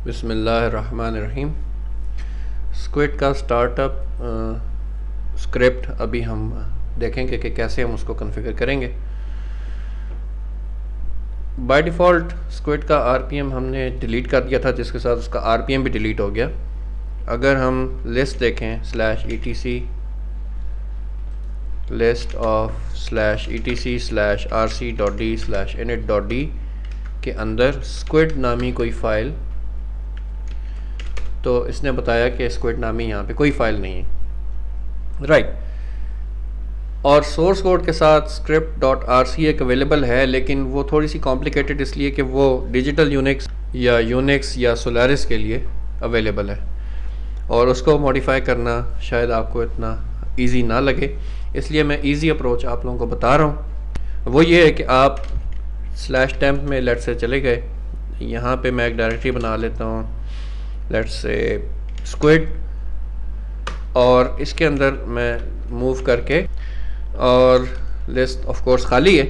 बिस्मिल्लाहिर्रहमानिर्रहीम। स्क्विड का startup script अभी हम देखेंगे कि कैसे हम उसको कॉन्फ़िगर करेंगे। बाय डिफ़ॉल्ट स्क्विड का आरपीएम हमने डिलीट कर दिया था, जिसके साथ उसका आरपीएम भी डिलीट हो गया। अगर हम लिस्ट देखें /etc लिस्ट ऑफ /etc/rc.d/init.d के अंदर स्क्विड नामी कोई फ़ाइल, तो इसने बताया कि स्क्विड नामी यहाँ पे कोई फ़ाइल नहीं है, राइट। और सोर्स कोड के साथ script.rc एक अवेलेबल है, लेकिन वो थोड़ी सी कॉम्प्लिकेटेड इसलिए कि वो डिजिटल यूनिक्स या यूनिक्स या सोलारिस के लिए अवेलेबल है और उसको मॉडिफाई करना शायद आपको इतना इजी ना लगे, इसलिए मैं इजी अप्रोच आप लोगों को बता रहा हूँ। वो ये है कि आप /temp में लेट से चले गए, यहाँ पे मैं एक डायरेक्टरी बना लेता हूँ, लेट्स से स्क्विड, और इसके अंदर मैं मूव करके, और लिस्ट ऑफ कोर्स खाली है।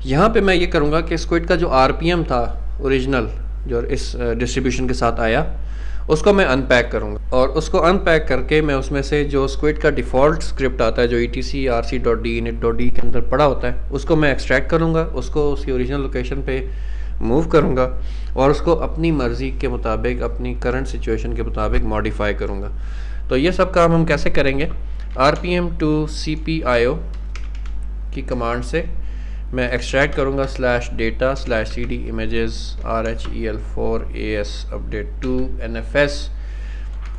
यहाँ पे मैं ये करूँगा कि स्क्विड का जो आरपीएम था ओरिजिनल जो इस डिस्ट्रीब्यूशन के साथ आया, उसको मैं अनपैक करूँगा, और उसको अनपैक करके मैं उसमें से जो स्क्विड का डिफ़ॉल्ट स्क्रिप्ट आता है जो etc/rc.d/init.d के अंदर पड़ा होता है, उसको मैं एक्सट्रैक्ट करूँगा, उसको उसकी ओरिजिनल लोकेशन पे मूव करूँगा और उसको अपनी मर्ज़ी के मुताबिक, अपनी करंट सिचुएशन के मुताबिक मॉडिफाई करूँगा। तो ये सब काम हम कैसे करेंगे? rpm to cpio की कमांड से मैं एक्सट्रैक्ट करूँगा /data/cd images rhel4 as update 2 nfs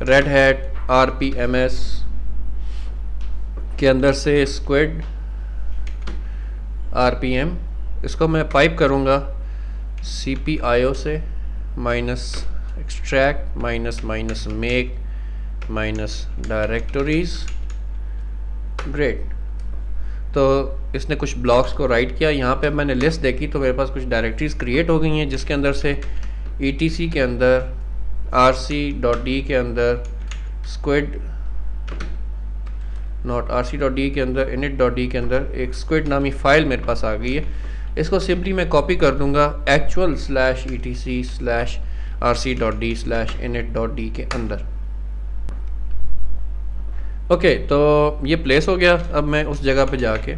red hat rpms के अंदर से स्क्विड rpm, इसको मैं पाइप करूँगा cpio से -extract -make -directories। ग्रेट। तो इसने कुछ ब्लॉक्स को राइट किया। यहाँ पे मैंने लिस्ट देखी तो मेरे पास कुछ डायरेक्टरीज क्रिएट हो गई हैं, जिसके अंदर से etc के अंदर rc.d के अंदर स्क्विड नॉट rc.d के अंदर init.d के अंदर एक स्क्विड नामी फ़ाइल मेरे पास आ गई है। इसको सिंपली मैं कॉपी कर दूंगा actual /etc/rc.d/init.d के अंदर। ओके, तो ये प्लेस हो गया। अब मैं उस जगह पे जाके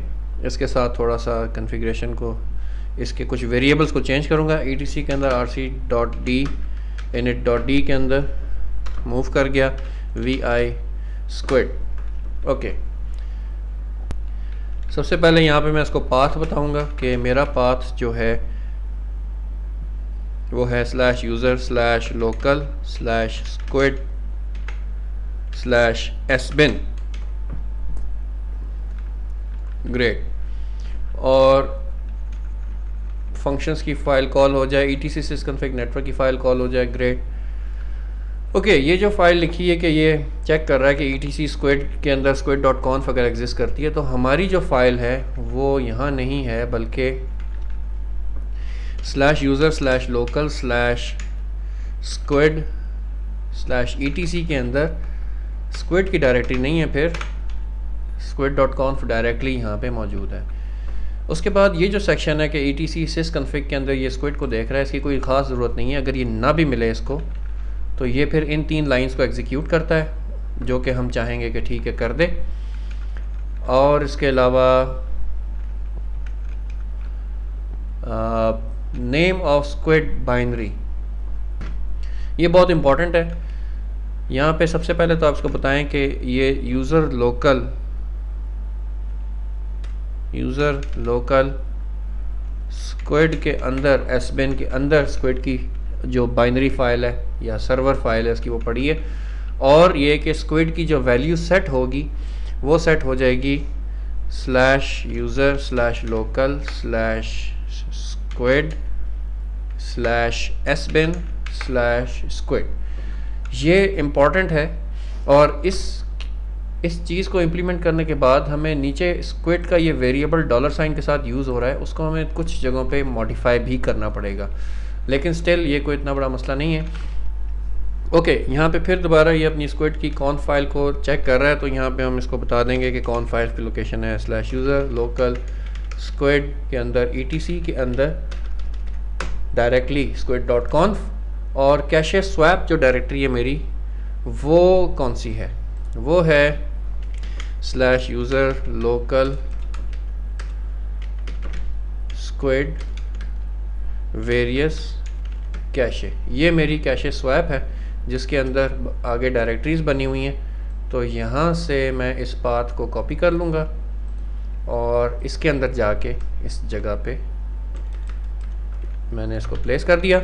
इसके साथ थोड़ा सा कॉन्फ़िगरेशन को, इसके कुछ वेरिएबल्स को चेंज करूँगा। etc के अंदर rc.d init.d के अंदर मूव कर गया vi squid। ओके, सबसे पहले यहाँ पे मैं इसको पाथ बताऊँगा कि मेरा पाथ जो है वो है /user/local/squid/sbin। ग्रेट। और फंक्शंस की फ़ाइल कॉल हो जाए, etc sysconfig नेटवर्क की फ़ाइल कॉल हो जाए। ग्रेट। ओके, ये जो फाइल लिखी है कि ये चेक कर रहा है कि etc squid के अंदर squid.conf अगर एग्जिस्ट करती है, तो हमारी जो फाइल है वो यहाँ नहीं है, बल्कि /user/local/squid/etc के अंदर स्क्विड की डायरेक्टरी नहीं है, फिर squid.conf डायरेक्टली यहाँ पे मौजूद है। उसके बाद ये जो सेक्शन है कि etc sysconfig के अंदर ये स्क्विड को देख रहा है, इसकी कोई ख़ास ज़रूरत नहीं है। अगर ये ना भी मिले इसको, तो ये फिर इन 3 लाइंस को एग्जीक्यूट करता है, जो कि हम चाहेंगे कि ठीक है कर दे। और इसके अलावा नेम ऑफ स्क्विड बाइनरी, ये बहुत इम्पॉर्टेंट है। यहाँ पे सबसे पहले तो आप इसको बताएं कि ये यूज़र लोकल स्क्विड के अंदर sbin के अंदर स्क्विड की जो बाइनरी फाइल है या सर्वर फाइल है उसकी वो पड़ी है, और ये कि स्क्विड की जो वैल्यू सेट होगी वो सेट हो जाएगी /user/local/squid/sbin/squid। ये इम्पॉर्टेंट है, और इस चीज़ को इम्प्लीमेंट करने के बाद हमें नीचे स्क्विड का ये वेरिएबल $साइन के साथ यूज़ हो रहा है, उसको हमें कुछ जगहों पे मॉडिफाई भी करना पड़ेगा, लेकिन स्टिल ये कोई इतना बड़ा मसला नहीं है। ओके, यहाँ पे फिर दोबारा ये अपनी स्क्विड की कॉन फाइल को चेक कर रहा है, तो यहाँ पे हम इसको बता देंगे कि कॉन फाइल की लोकेशन है /user/local/squid के अंदर etc के अंदर डायरेक्टली squid.conf और कैशे स्वैप जो डायरेक्टरी है मेरी वो कौन सी है, वो है slash user local squid various cache. ये मेरी कैशे स्वैप है जिसके अंदर आगे डायरेक्टरीज़ बनी हुई हैं। तो यहाँ से मैं इस पाथ को कॉपी कर लूँगा और इसके अंदर जाके इस जगह पे मैंने इसको प्लेस कर दिया।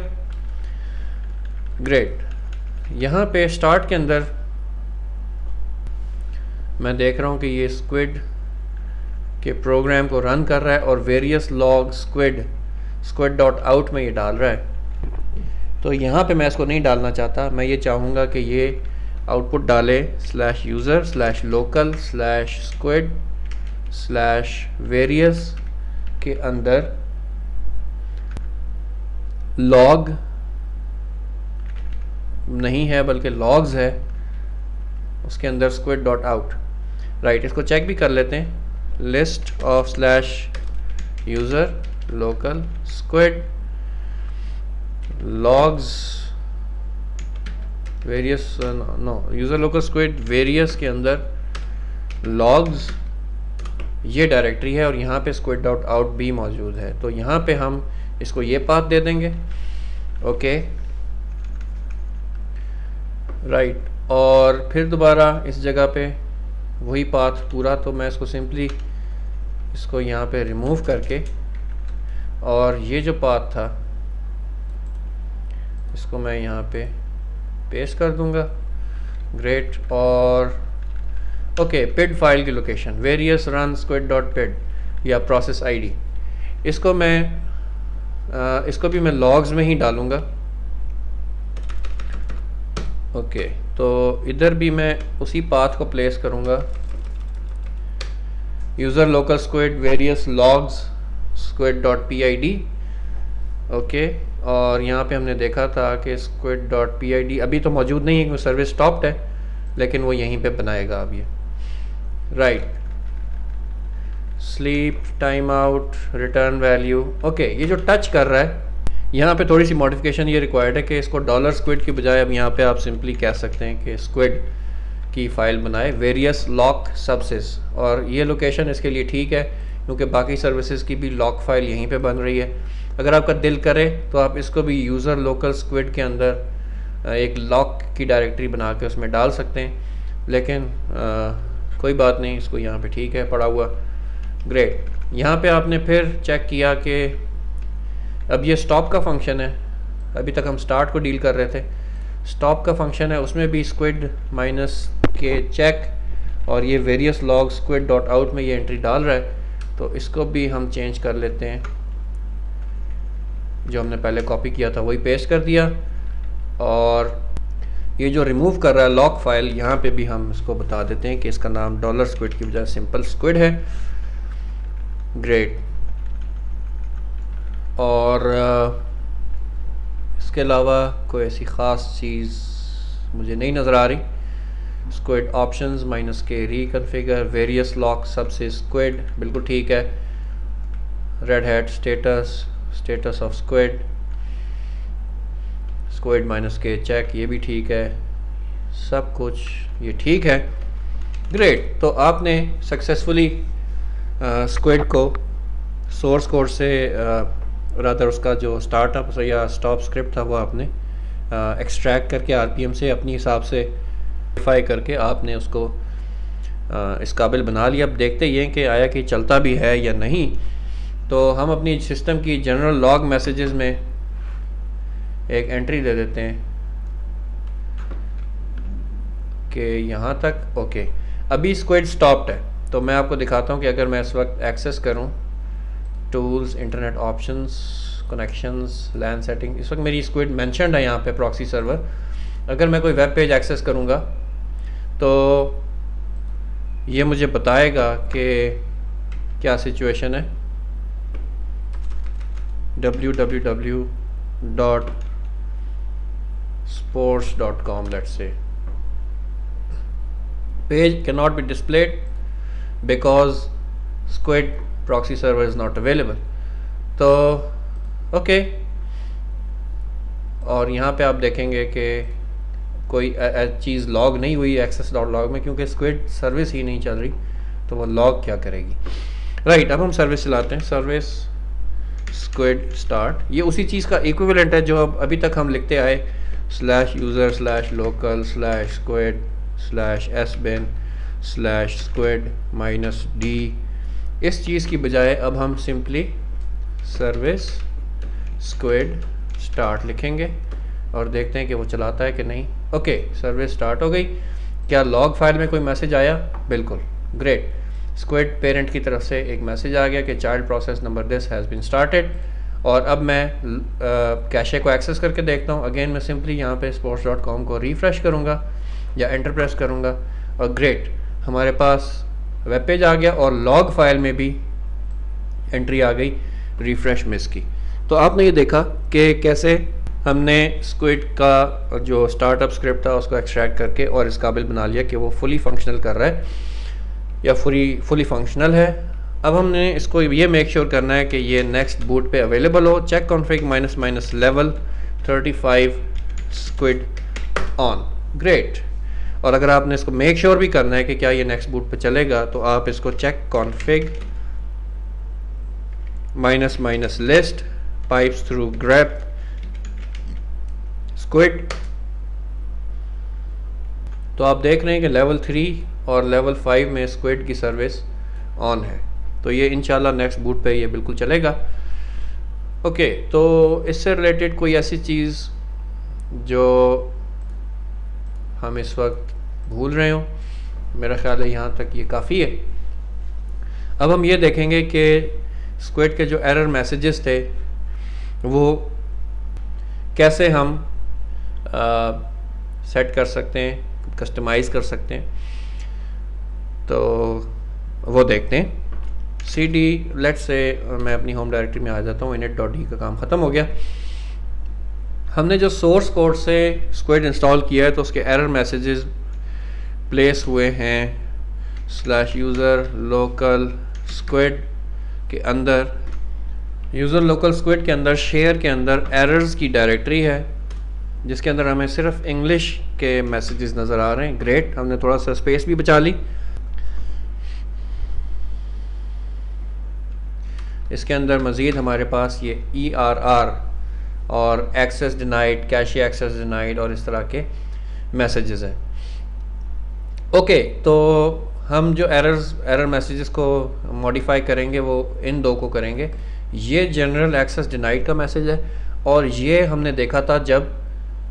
ग्रेट। यहाँ पे स्टार्ट के अंदर मैं देख रहा हूँ कि ये स्क्विड के प्रोग्राम को रन कर रहा है और various log squid dot out में ये डाल रहा है। तो यहाँ पे मैं इसको नहीं डालना चाहता, मैं ये चाहूँगा कि ये आउटपुट डाले slash user slash local slash squid slash various के अंदर लॉग नहीं है बल्कि लॉग्स है, उसके अंदर स्क्विड डॉट आउट। राइट, इसको चेक भी कर लेते हैं। List of slash user local squid logs various no user local squid various के अंदर लॉग्स ये डायरेक्टरी है और यहाँ पे स्क्विड डॉट आउट भी मौजूद है। तो यहाँ पे हम इसको ये पाथ दे देंगे। ओके राइट, और फिर दोबारा इस जगह पे वही पाथ पूरा। तो मैं इसको सिंपली इसको यहाँ पे रिमूव करके और ये जो पाथ था इसको मैं यहाँ पे पेस्ट कर दूंगा। ग्रेट। और ओके, पिड फाइल की location various run squid dot पिड या प्रोसेस आईडी, इसको मैं इसको भी मैं लॉग्स में ही डालूंगा। ओके, तो इधर भी मैं उसी पाथ को प्लेस करूंगा, user local squid various logs squid dot P I D. Okay, और यहाँ पे हमने देखा था कि squid dot P I D अभी तो मौजूद नहीं है क्योंकि सर्विस स्टॉप्ड है, लेकिन वो यहीं पे बनाएगा अब ये। Right, sleep time out return value. Okay, ये जो टच कर रहा है यहाँ पे थोड़ी सी मॉडिफिकेशन ये रिक्वायर्ड है कि इसको डॉलर स्क्विड की बजाय अब यहाँ पे आप सिंपली कह सकते हैं कि स्क्विड की फ़ाइल बनाए वेरियस लॉक सबसिस। और ये लोकेशन इसके लिए ठीक है क्योंकि बाकी सर्विसेज की भी लॉक फाइल यहीं पे बन रही है। अगर आपका दिल करे तो आप इसको भी यूज़र लोकल स्क्विड के अंदर एक लॉक की डायरेक्टरी बना के उसमें डाल सकते हैं, लेकिन कोई बात नहीं, इसको यहाँ पे ठीक है पड़ा हुआ। ग्रेट। यहाँ पे आपने फिर चेक किया कि अब ये स्टॉप का फंक्शन है, अभी तक हम स्टार्ट को डील कर रहे थे, स्टॉप का फंक्शन है, उसमें भी स्क्विड माइनस के चेक और ये various log squid dot out में ये एंट्री डाल रहा है। तो इसको भी हम चेंज कर लेते हैं, जो हमने पहले कॉपी किया था वही पेस्ट कर दिया। और ये जो रिमूव कर रहा है लॉक फाइल, यहाँ पे भी हम इसको बता देते हैं कि इसका नाम डॉलर स्क्विड की बजाय सिंपल स्क्विड है। ग्रेट। और इसके अलावा कोई ऐसी ख़ास चीज़ मुझे नहीं नज़र आ रही। स्क्विड ऑप्शंस माइनस के रिकन्फिगर वेरियस लॉक सबसे स्क्विड बिल्कुल ठीक है। Red hat status of squid minus के चेक ये भी ठीक है, सब कुछ ये ठीक है। ग्रेट। तो आपने सक्सेसफुली स्क्विड को सोर्स कोड से रादर उसका जो स्टार्टअप या स्टॉप स्क्रिप्ट था वो आपने एक्सट्रैक्ट करके आरपीएम से अपने हिसाब से मॉडिफाई करके आपने उसको इस काबिल बना लिया। अब देखते ही हैं कि आया कि चलता भी है या नहीं। तो हम अपनी सिस्टम की जनरल लॉग मैसेजेस में एक एंट्री दे देते हैं कि यहाँ तक ओके अभी स्क्विड स्टॉप्ड है। तो मैं आपको दिखाता हूँ कि अगर मैं इस वक्त एक्सेस करूँ टूल्स इंटरनेट ऑप्शंस कनेक्शंस लैन सेटिंग, इस वक्त मेरी स्क्विड मेंशन्ड है यहाँ पे प्रॉक्सी सर्वर। अगर मैं कोई वेब पेज एक्सेस करूँगा तो ये मुझे बताएगा कि क्या सिचुएशन है। www.sports.com let's say page cannot be displayed because squid proxy server is not available। तो ओके, और यहाँ पे आप देखेंगे कि कोई चीज़ लॉग नहीं हुई एक्सेस डॉट लॉग में, क्योंकि स्क्विड सर्विस ही नहीं चल रही, तो वो लॉग क्या करेगी। राइट, अब हम सर्विस चलाते हैं, सर्विस स्क्विड स्टार्ट। ये उसी चीज़ का इक्विवेलेंट है जो अब अभी तक हम लिखते आए, /user/local/squid/sbin/squid -d। इस चीज़ की बजाय अब हम सिंपली सर्विस स्क्विड स्टार्ट लिखेंगे और देखते हैं कि वो चलाता है कि नहीं। ओके, सर्विस स्टार्ट हो गई। क्या लॉग फाइल में कोई मैसेज आया? बिल्कुल, ग्रेट। स्क्विड पेरेंट की तरफ से एक मैसेज आ गया कि child process number this has been started. और अब मैं कैशे को एक्सेस करके देखता हूँ। अगेन मैं सिंपली यहाँ पे sports.com को रिफ़्रेश करूँगा या एंटर प्रेस करूँगा और ग्रेट, हमारे पास वेब पेज आ गया और लॉग फाइल में भी एंट्री आ गई रिफ़्रेश मिस की। तो आपने ये देखा कि कैसे हमने स्क्विड का जो स्टार्टअप स्क्रिप्ट था उसको एक्सट्रैक्ट करके और इस काबिल बना लिया कि वो फुली फंक्शनल कर रहा है या फुली फंक्शनल है। अब हमने इसको ये मेक श्योर करना है कि ये नेक्स्ट बूट पे अवेलेबल हो। Check config -level 35 squid on, great. और अगर आपने इसको मेक श्योर भी करना है कि क्या ये नेक्स्ट बूट पे चलेगा, तो आप इसको check config -list pipes through grep squid। तो आप देख रहे हैं कि लेवल 3 और लेवल 5 में स्क्विड की सर्विस ऑन है। तो ये इंशाल्लाह नेक्स्ट बूट पे ये बिल्कुल चलेगा। ओके, तो इससे रिलेटेड कोई ऐसी चीज़ जो हम इस वक्त भूल रहे हो, मेरा ख्याल है यहाँ तक ये काफ़ी है। अब हम ये देखेंगे कि स्क्विड के जो एरर मैसेजेस थे वो कैसे हम सेट कर सकते हैं, कस्टमाइज़ कर सकते हैं। तो वो देखते हैं। cd लेट्स से मैं अपनी होम डायरेक्टरी में आ जाता हूँ, init.d का काम ख़त्म हो गया। हमने जो सोर्स कोड से स्क्विड इंस्टॉल किया है तो उसके एरर मैसेजेस प्लेस हुए हैं /user local squid के अंदर। यूज़र लोकल स्क्विड के अंदर शेयर के अंदर एरर्स की डायरेक्टरी है जिसके अंदर हमें सिर्फ इंग्लिश के मैसेजेस नज़र आ रहे हैं। ग्रेट, हमने थोड़ा सा स्पेस भी बचा ली। इसके अंदर मज़ीद हमारे पास ये ERR और access denied, cache access denied और इस तरह के मैसेजेस हैं। ओके, तो हम जो एरर मैसेजेस को मॉडिफाई करेंगे वो इन दो को करेंगे। ये जनरल एक्सेस डिनाइड का मैसेज है और ये हमने देखा था जब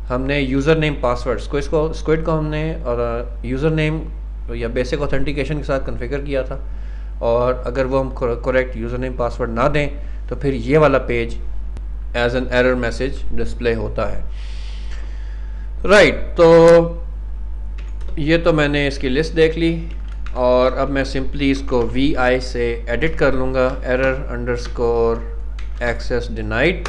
हमने यूज़र नेम पासवर्ड स्क्विड को हमने और यूज़र नेम या बेसिक ऑथेंटिकेशन के साथ कॉन्फ़िगर किया था, और अगर वो हम करेक्ट यूज़र नेम पासवर्ड ना दें तो फिर ये वाला page as an error message display होता है। राइट, तो ये तो मैंने इसकी लिस्ट देख ली और अब मैं सिंपली इसको vi से एडिट कर लूँगा, error_access denied।